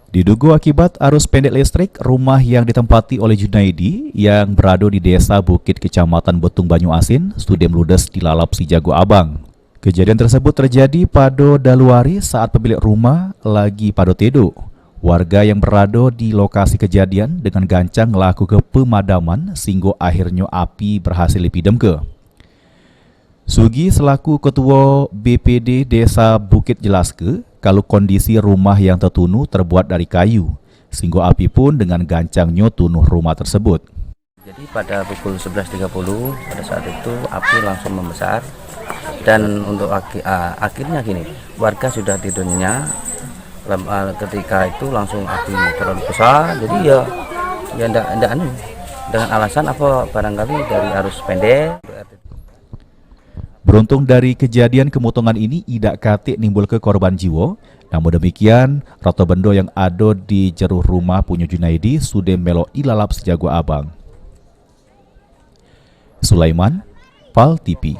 Diduga akibat arus pendek listrik, rumah yang ditempati oleh Junaidi yang berada di Desa Bukit Kecamatan Betung Banyu Asin, Sudem ludes dilalap si Jago Abang. Kejadian tersebut terjadi pada Daluari saat pemilik rumah lagi pada tidur. Warga yang berada di lokasi kejadian dengan gancang melakukan pemadaman sehingga akhirnya api berhasil dipidamkan. Sugi selaku Ketua BPD Desa Bukit jelaskan kalau kondisi rumah yang tertunu terbuat dari kayu, sehingga api pun dengan gancangnya tunuh rumah tersebut. Jadi pada pukul 11.30 pada saat itu api langsung membesar dan untuk akhirnya gini, warga sudah tidurnya ketika itu langsung api terlalu besar. Jadi ya enggak dengan alasan apa barangkali dari arus pendek. Beruntung dari kejadian kemotongan ini tidak katik nimbul ke korban jiwa. Namun demikian, rata benda yang ada di jeruh rumah punya Junaidi sudah melok ilalap sejago abang. Sulaiman, Pal TV.